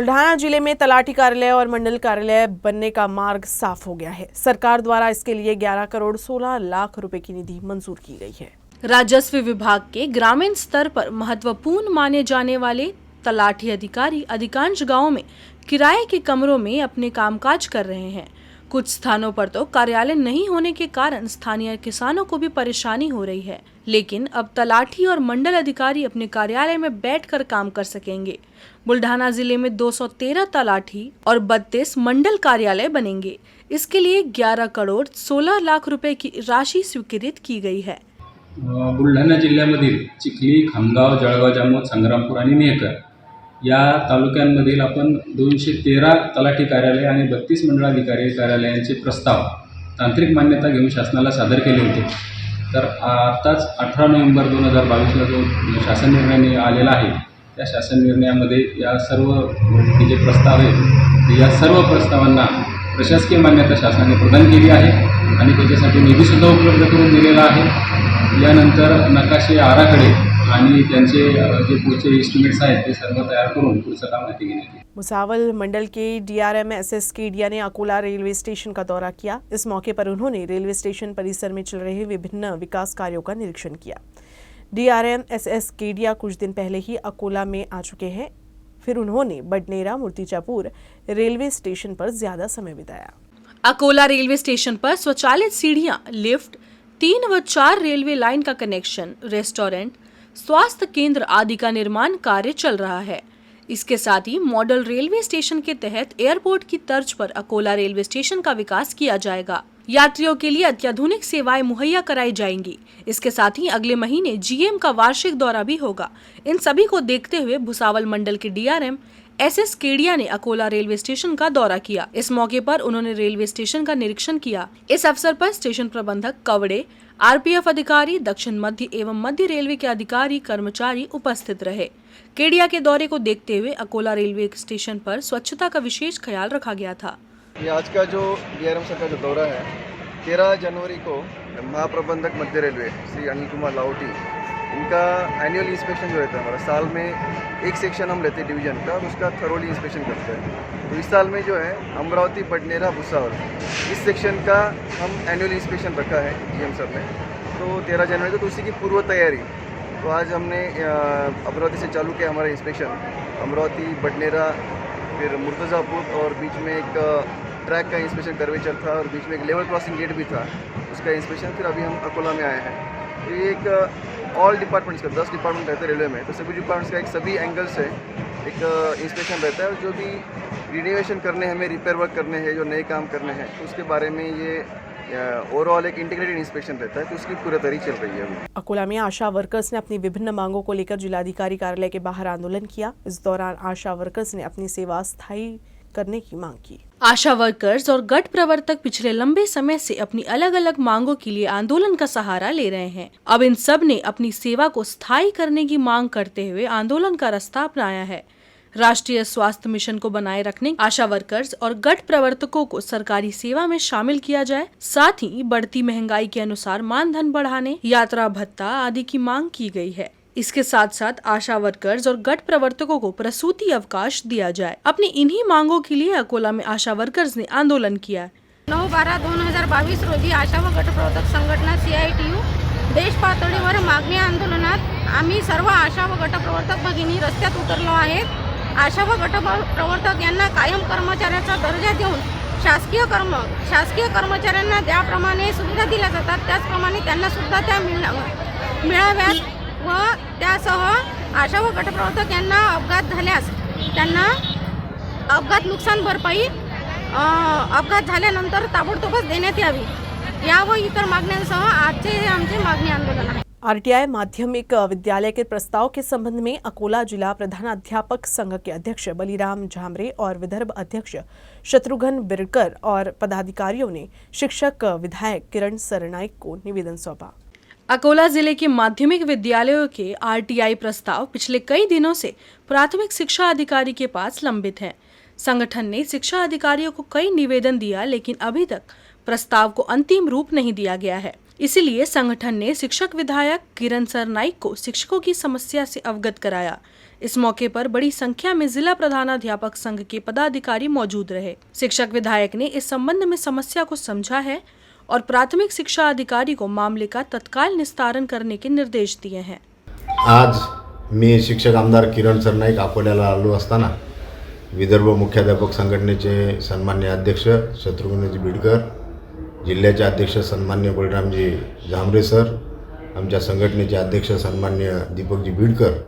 बुल्ढाना जिले में तलाठी कार्यालय और मंडल कार्यालय बनने का मार्ग साफ हो गया है। सरकार द्वारा इसके लिए 11 करोड़ 16 लाख रुपए की निधि मंजूर की गई है। राजस्व विभाग के ग्रामीण स्तर पर महत्वपूर्ण माने जाने वाले तलाठी अधिकारी अधिकांश गांवों में किराए के कमरों में अपने कामकाज कर रहे हैं। कुछ स्थानों पर तो कार्यालय नहीं होने के कारण स्थानीय किसानों को भी परेशानी हो रही है, लेकिन अब तलाठी और मंडल अधिकारी अपने कार्यालय में बैठकर काम कर सकेंगे। बुल्ढाना जिले में 213 तलाठी और 32 मंडल कार्यालय बनेंगे। इसके लिए 11 करोड़ 16 लाख रुपए की राशि स्वीकृत की गई है। बुलढाणा जिल्ह्यामधील चिखली, खामगाव, जळगाव, जामोद, संग्रामपूर आणि मेहकर या तालुक्यांमधील आपण 213 तलाठी कार्यालय आणि 32 मंडळाधिकारी कार्यालयांचे प्रस्ताव तांत्रिक मान्यता घेऊन शासनाला सादर केले होते। तर आताच 18 नोव्हेंबर 2022ला जो शासन निर्णय आलेला आहे, त्या शासन निर्णयामध्ये या सर्व जे प्रस्ताव आहेत या सर्व प्रस्तावांना प्रशासकीय मान्यता शासनाने प्रदान केली आहे आणि त्याच्यासाठी निधीसुद्धा उपलब्ध करून दिलेला आहे। यानंतर नकाशे, आराखडे आणि त्यांचे जे पुढचे एस्टिमेट्स आहेत ते सर्व तयार करून पुढचं काम हाती घेण्यात येईल। भुसावल मंडल के डीआरएम एसएस केडिया ने अकोला रेलवे स्टेशन का दौरा किया। इस मौके पर उन्होंने रेलवे स्टेशन परिसर में चल रहे विभिन्न विकास कार्यों का निरीक्षण किया। डीआरएम एसएस केडिया कुछ दिन पहले ही अकोला में आ चुके हैं। फिर उन्होंने बडनेरा, मूर्तिजापुर रेलवे स्टेशन पर ज्यादा समय बिताया। अकोला रेलवे स्टेशन पर स्वचालित सीढ़ियां, लिफ्ट, 3 व 4 रेलवे लाइन का कनेक्शन, रेस्टोरेंट, स्वास्थ्य केंद्र आदि का निर्माण कार्य चल रहा है। इसके साथ ही मॉडल रेलवे स्टेशन के तहत एयरपोर्ट की तर्ज पर अकोला रेलवे स्टेशन का विकास किया जाएगा। यात्रियों के लिए अत्याधुनिक सेवाएं मुहैया कराई जाएंगी। इसके साथ ही अगले महीने जीएम का वार्षिक दौरा भी होगा। इन सभी को देखते हुए भुसावल मंडल के डीआरएम एसएस केडिया ने अकोला रेलवे स्टेशन का दौरा किया। इस मौके पर उन्होंने रेलवे स्टेशन का निरीक्षण किया। इस अवसर पर स्टेशन प्रबंधक कवड़े, आरपीएफ अधिकारी, दक्षिण मध्य एवं मध्य रेलवे के अधिकारी कर्मचारी उपस्थित रहे। केडिया के दौरे को देखते हुए अकोला रेलवे स्टेशन पर स्वच्छता का विशेष ख्याल रखा गया था। ये आज का जो डीआरएम सर का जो दौरा है, 13 जनवरी को महाप्रबंधक मध्य रेलवे श्री अनिल कुमार लाहौटी, इनका एनुअल इंस्पेक्शन जो रहता है, हमारा साल में एक सेक्शन हम लेते हैं डिवीजन का और उसका थरोली इंस्पेक्शन करते हैं। तो इस साल में जो है अमरावती, बडनेरा, भुसावल इस सेक्शन का हम एनुअल इंस्पेक्शन रखा है जीएम सर ने। तो 13 जनवरी को तो उसी की पूर्व तैयारी, तो आज हमने अमरावती से चालू किया हमारा इंस्पेक्शन। अमरावती, बडनेरा, फिर मुर्तज़ापुर और बीच में एक ट्रैक का इंस्पेक्शन कर्वेचर था और बीच में एक लेवल क्रॉसिंग गेट भी था, उसका इंस्पेक्शन। फिर अभी हम अकोला में आए हैं। तो ये एक ऑल डिपार्टमेंट्स का 10 डिपार्टमेंट रहते हैं रेलवे में, तो सभी डिपार्टमेंट्स का एक सभी एंगल से एक इंस्पेक्शन रहता है। और जो भी रिनोवेशन करने हैं, हमें रिपेयर वर्क करने हैं, जो नए काम करने हैं, तो उसके बारे में ये ओवरऑल एक इंटीग्रेटेड इंस्पेक्शन रहता है, तो उसकी पूरी तैयारी चल रही है अभी। अकोला में आशा वर्कर्स ने अपनी विभिन्न मांगों को लेकर जिलाधिकारी कार्यालय के बाहर आंदोलन किया। इस दौरान आशा वर्कर्स ने अपनी सेवा स्थायी करने की मांग की। आशा वर्कर्स और गट प्रवर्तक पिछले लंबे समय से अपनी अलग अलग मांगों के लिए आंदोलन का सहारा ले रहे हैं। अब इन सब ने अपनी सेवा को स्थायी करने की मांग करते हुए आंदोलन का रास्ता अपनाया है। राष्ट्रीय स्वास्थ्य मिशन को बनाए रखने, आशा वर्कर्स और गट प्रवर्तकों को सरकारी सेवा में शामिल किया जाए, साथ ही बढ़ती महंगाई के अनुसार मानधन बढ़ाने, यात्रा भत्ता आदि की मांग की गई है। इसके साथ साथ आशा वर्कर्स और गट प्रवर्तकों को प्रसूति अवकाश दिया जाए। अपनी इन्हीं मांगों के लिए अकोला में आशा वर्कर्स ने आंदोलन किया। 9/12/2022 रोजी आशा व गट प्रवर्तक संघटना CITU देश पातळीवर मागणी आंदोलनात आम्ही सर्व आशा व गट प्रवर्तक भगिनी रस्त्यात उतरलो आहेत। आशा व गट प्रवर्तक यांना कायम कर्मचाऱ्याचा दर्जा देऊन शासकीय कर्मचाऱ्यांना ज्याप्रमाणे सुविधा दिल्या जातात त्याचप्रमाणे त्यांना सुद्धा त्या मिळाव्यात व त्यासह आशा व गट प्रवर्तक यांना अपघात झाल्यास त्यांना अपघात नुकसान भरपाई अपघात झाल्यानंतर ताबडतोबच देण्यात यावी, या व इतर मागण्यांसह आजचे हे आमचे मागणी आंदोलन आहे। आरटीआई माध्यमिक विद्यालय के प्रस्ताव के संबंध में अकोला जिला प्रधानाध्यापक संघ के अध्यक्ष बलीराम झामरे और विदर्भ अध्यक्ष शत्रुघ्न बिरकर और पदाधिकारियों ने शिक्षक विधायक किरण सरनाइक को निवेदन सौंपा। अकोला जिले के माध्यमिक विद्यालयों के आरटीआई प्रस्ताव पिछले कई दिनों से प्राथमिक शिक्षा अधिकारी के पास लंबित हैं। संगठन ने शिक्षा अधिकारियों को कई निवेदन दिया, लेकिन अभी तक प्रस्ताव को अंतिम रूप नहीं दिया गया है। इसीलिए संगठन ने शिक्षक विधायक किरण सरनाइक को शिक्षकों की समस्या से अवगत कराया। इस मौके पर बड़ी संख्या में जिला प्रधानाध्यापक संघ के पदाधिकारी मौजूद रहे। शिक्षक विधायक ने इस संबंध में समस्या को समझा है और प्राथमिक शिक्षा अधिकारी को मामले का तत्काल निस्तारण करने के निर्देश दिए हैं। आज मी शिक्षक आमदार किरण सरनाईक अकोल्याला आलो असताना विदर्भ मुख्याध्यापक संघटनेचे सन्मान्य अध्यक्ष शत्रुघ्नजी बिडकर, जिल्ह्याचे अध्यक्ष सन्मान्य बळीरामजी झांबरे सर, आमच्या संघटनेचे अध्यक्ष सन्मान्य दीपकजी बिडकर,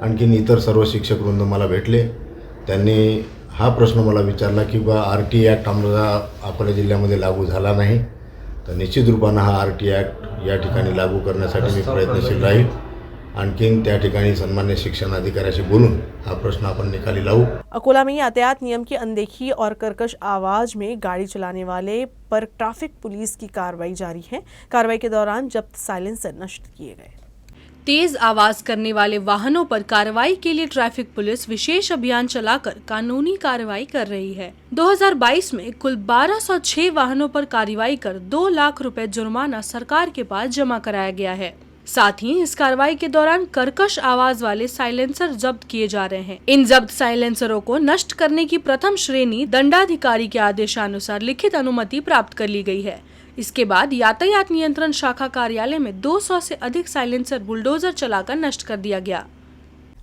आणखीन इतर सर्व शिक्षक वृंद मला भेटले। त्यांनी हा प्रश्न मला विचारला की बा RT ॲक्ट आमचा अकोला जिल्ह्यामध्ये लागू झाला नाही, तर निश्चित रूपानं हा RT ॲक्ट या ठिकाणी लागू करण्यासाठी मी प्रयत्नशील राहील। आणखीन त्या ठिकाणी सन्मान्य शिक्षण अधिकाऱ्याशी बोलून हा प्रश्न आपण निकाली लावू। अकोला में यातायात नियम की अनदेखी और कर्कश आवाज में गाड़ी चलाने वाले पर ट्रैफिक पुलिस की कार्रवाई जारी है। कार्रवाई के दौरान जब्त साइलेंसर नष्ट किए गए। तेज आवाज करने वाले वाहनों पर कार्रवाई के लिए ट्रैफिक पुलिस विशेष अभियान चलाकर कानूनी कार्रवाई कर रही है। 2022 में कुल 1206 वाहनों पर कार्रवाई कर 2 लाख रुपए जुर्माना सरकार के पास जमा कराया गया है। साथ ही इस कार्रवाई के दौरान कर्कश आवाज वाले साइलेंसर जब्त किए जा रहे हैं। इन जब्त साइलेंसरों को नष्ट करने की प्रथम श्रेणी दंडाधिकारी के आदेशानुसार लिखित अनुमति प्राप्त कर ली गई है। इसके बाद यातायात नियंत्रण शाखा कार्यालय में 200 से अधिक साइलेंसर बुलडोजर चलाकर नष्ट कर दिया गया।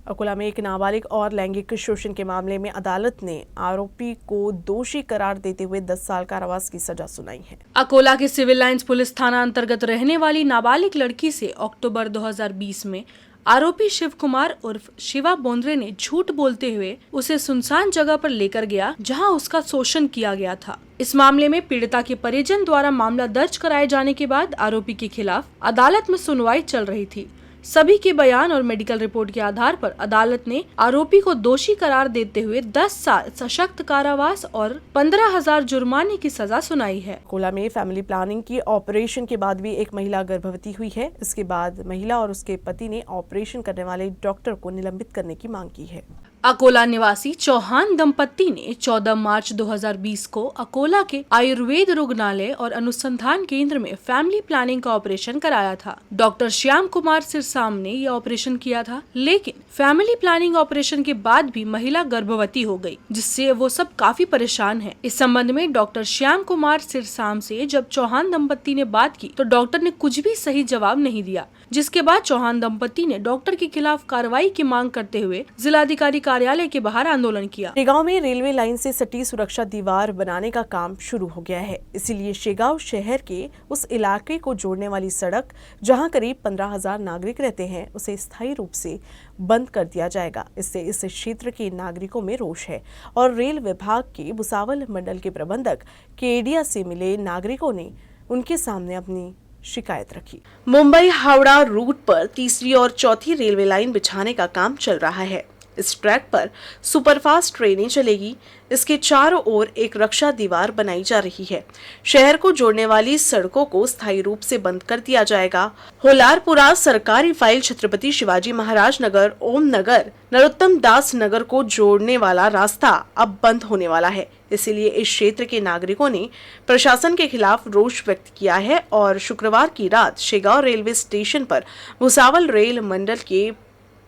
अकोला में एक नाबालिग और लैंगिक शोषण के मामले में अदालत ने आरोपी को दोषी करार देते हुए 10 साल कारावास की सजा सुनाई है। अकोला के सिविल लाइंस पुलिस थाना अंतर्गत रहने वाली नाबालिग लड़की से अक्टूबर 2020 में आरोपी शिव कुमार उर्फ शिवा बोंद्रे ने झूठ बोलते हुए उसे सुनसान जगह पर लेकर गया जहां उसका शोषण किया गया था। इस मामले में पीड़िता के परिजन द्वारा मामला दर्ज कराए जाने के बाद आरोपी के खिलाफ अदालत में सुनवाई चल रही थी। सभी के बयान और मेडिकल रिपोर्ट के आधार पर अदालत ने आरोपी को दोषी करार देते हुए 10 साल सशक्त कारावास और 15,000 जुर्माने की सजा सुनाई है। अकोला में फैमिली प्लानिंग की ऑपरेशन के बाद भी एक महिला गर्भवती हुई है। इसके बाद महिला और उसके पति ने ऑपरेशन करने वाले डॉक्टर को निलंबित करने की मांग की है। अकोला निवासी चौहान दंपत्ति ने 14 मार्च 2020 को अकोला के आयुर्वेद रुग्णालय और अनुसंधान केंद्र में फैमिली प्लानिंग का ऑपरेशन कराया था। डॉक्टर श्याम कुमार सिरसाम ने यह ऑपरेशन किया था, लेकिन फैमिली प्लानिंग ऑपरेशन के बाद भी महिला गर्भवती हो गई, जिससे वो सब काफी परेशान हैं। इस संबंध में डॉक्टर श्याम कुमार सिरसाम से जब चौहान दंपत्ति ने बात की तो डॉक्टर ने कुछ भी सही जवाब नहीं दिया, जिसके बाद चौहान दंपत्ति ने डॉक्टर के खिलाफ कार्रवाई की मांग करते हुए जिलाधिकारी कार्यालय के बाहर आंदोलन किया। शेगांव में रेलवे लाइन से सटी सुरक्षा दीवार बनाने का काम शुरू हो गया है। इसीलिए शेगांव शहर के उस इलाके को जोड़ने वाली सड़क, जहां करीब 15,000 नागरिक रहते हैं, उसे स्थायी रूप से बंद कर दिया जाएगा। इससे इस क्षेत्र के नागरिकों में रोष है और रेल विभाग के भुसावल मंडल के प्रबंधक केडिया से मिले नागरिकों ने उनके सामने अपनी शिकायत रखी। मुंबई हावड़ा रूट पर तीसरी और चौथी रेलवे लाइन बिछाने का काम चल रहा है। इस ट्रैक पर सुपरफास्ट ट्रेनें चलेगी। इसके चारों ओर एक रक्षा दीवार बनाई जा रही है। शहर को जोड़ने वाली सड़कों को स्थायी रूप से बंद कर दिया जाएगा। होलारपुरा सरकारी फाइल छत्रपति शिवाजी महाराज नगर, ओम नगर, नरोत्तम दास नगर को जोड़ने वाला रास्ता अब बंद होने वाला है। इसीलिए इस क्षेत्र के नागरिकों ने प्रशासन के खिलाफ रोष व्यक्त किया है और शुक्रवार की रात शेगांव रेलवे स्टेशन पर भुसावल रेल मंडल के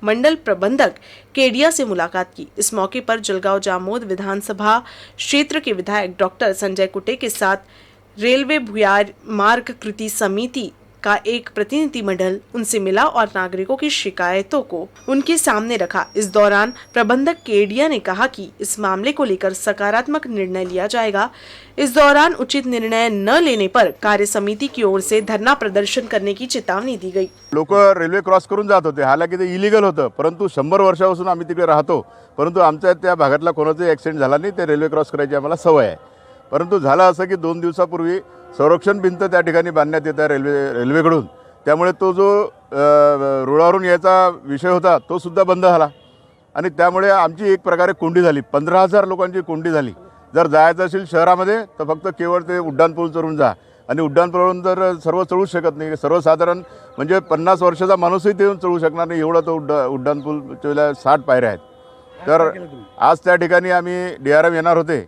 मंडल प्रबंधक केडिया से मुलाकात की। इस मौके पर जलगांव जामोद विधानसभा क्षेत्र के विधायक डॉक्टर संजय कुटे के साथ रेलवे भुयार मार्ग कृति समिति का एक प्रतिनिधिमंडल उनसे मिला और नागरिकों की शिकायतों को उनके सामने रखा। इस दौरान प्रबंधक केडिया ने कहा कि इस मामले को लेकर सकारात्मक निर्णय लिया जाएगा। इस दौरान उचित निर्णय न लेने पर कार्य समिति की ओर से धरना प्रदर्शन करने की चेतावनी दी गई। लोक रेल्वे क्रॉस करून जात होते, हालाकी ते इलिगल होतं, परंतु 100 वर्षापासून आम्ही तिकडे राहतो, परंतु आमच्या त्या भागातला कोणाचाही ॲक्सिडेंट झाला नाही। ते रेल्वे क्रॉस करायची आम्हाला सवय आहे। परंतु झालं असं की 2 दिवसापूर्वी संरक्षण भिंत त्या ठिकाणी बांधण्यात येत आहे रेल्वेकडून, त्यामुळे तो जो रुळावरून यायचा विषय होता तो सुद्धा बंद झाला आणि त्यामुळे आमची एक प्रकारे कोंडी झाली। 15,000 लोकांची कोंडी झाली। जर जायचं असेल शहरामध्ये तर फक्त केवळ ते उड्डाणपूल चढून जा आणि उड्डाणपुलावरून तर सर्व चढूच शकत नाही। सर्वसाधारण म्हणजे 50 वर्षाचा माणूसही ते चढू शकणार नाही, एवढा तो उड्डाणपूलच्या 60 पायऱ्या आहेत। तर आज त्या ठिकाणी आम्ही DRM येणार होते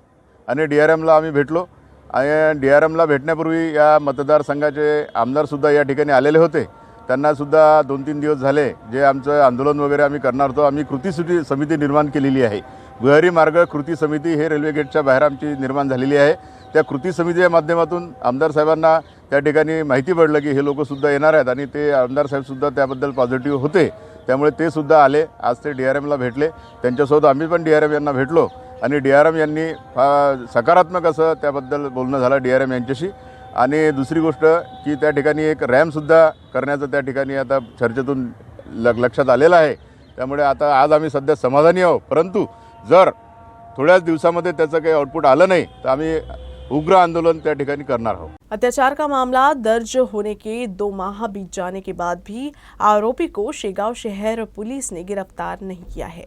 आणि DRMला आम्ही भेटलो आणि DRMला भेटण्यापूर्वी या मतदारसंघाचे आमदारसुद्धा या ठिकाणी आलेले होते। त्यांनासुद्धा 2-3 दिवस झाले जे आमचं आंदोलन वगैरे आम्ही करणार होतो. आम्ही कृती समिती निर्माण केलेली आहे. भुयारी मार्ग कृती समिती हे रेल्वे गेटच्या बाहेर आमची निर्माण झालेली आहे. त्या कृती समितीच्या माध्यमातून आमदार साहेबांना त्या ठिकाणी माहिती पडलं की हे लोकंसुद्धा येणार आहेत आणि ते आमदार साहेबसुद्धा त्याबद्दल पॉझिटिव्ह होते. त्यामुळे ते सुद्धा आले. आज ते DRMला भेटले. त्यांच्यासोबत आम्ही पण DRM यांना भेटलो आणि DRM यांनी सकारात्मक असं त्याबद्दल बोलणं झालं DRM यांच्याशी. आणि दुसरी गोष्ट की त्या ठिकाणी एक रॅम्पसुद्धा करण्याचं त्या ठिकाणी आता चर्चेतून लक्षात आलेलं आहे. त्यामुळे आता आज आम्ही सध्या समाधानी आहोत. परंतु जर थोड्याच दिवसामध्ये त्याचं काही आउटपुट आलं नाही तर आम्ही उग्र आंदोलन त्या ठिकाणी करणार आहोत. अत्याचार का मामला दर्ज होने के 2 माह बीत जाने के बाद भी आरोपी को शेगांव शहर पुलिस ने गिरफ्तार नहीं किया है.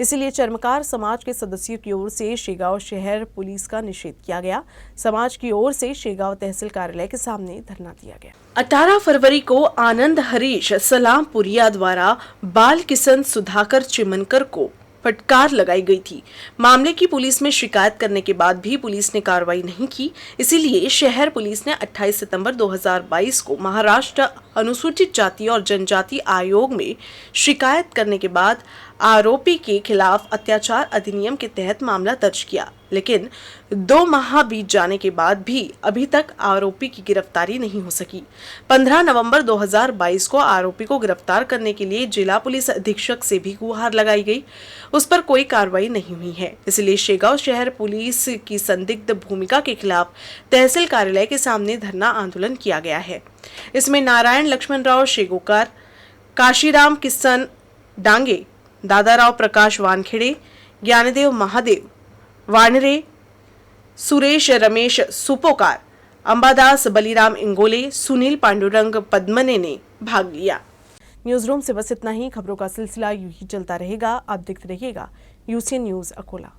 इसलिए चर्मकार समाज के सदस्यों की ओर से शेगांव शहर पुलिस का निषेध किया गया. समाज की ओर से शेगांव तहसील कार्यालय के सामने धरना दिया गया. 18 फरवरी को आनंद हरीश सलामपुरिया द्वारा बाल किशन सुधाकर चिमनकर को फटकार लगाई गई थी. मामले की पुलिस में शिकायत करने के बाद भी पुलिस ने कार्रवाई नहीं की. इसीलिए शहर पुलिस ने 28 सितंबर 2022 को महाराष्ट्र अनुसूचित जाति और जनजाति आयोग में शिकायत करने के बाद आरोपी के खिलाफ अत्याचार अधिनियम के तहत मामला दर्ज किया. लेकिन 2 माह बीत जाने के बाद भी अभी तक आरोपी की गिरफ्तारी नहीं हो सकी. 15 नवंबर 2022 को आरोपी को गिरफ्तार करने के लिए जिला पुलिस अधीक्षक से भी गुहार लगाई गई. उस पर कोई कार्रवाई नहीं हुई है. इसलिए शेगांव शहर पुलिस की संदिग्ध भूमिका के खिलाफ तहसील कार्यालय के सामने धरना आंदोलन किया गया है. इसमें नारायण लक्ष्मणराव शेगोकर, काशीराम किसन डांगे, दादाराव प्रकाश वानखेड़े, ज्ञानदेव महादेव वानरे, सुरेश रमेश सुपोकार, अंबादास बलिराम इंगोले, सुनील पांडुरंग पद्मने ने भाग लिया. न्यूज रूम से बस इतना ही. खबरों का सिलसिला यूं ही चलता रहेगा. आप देखते रहिएगा UCN न्यूज अकोला.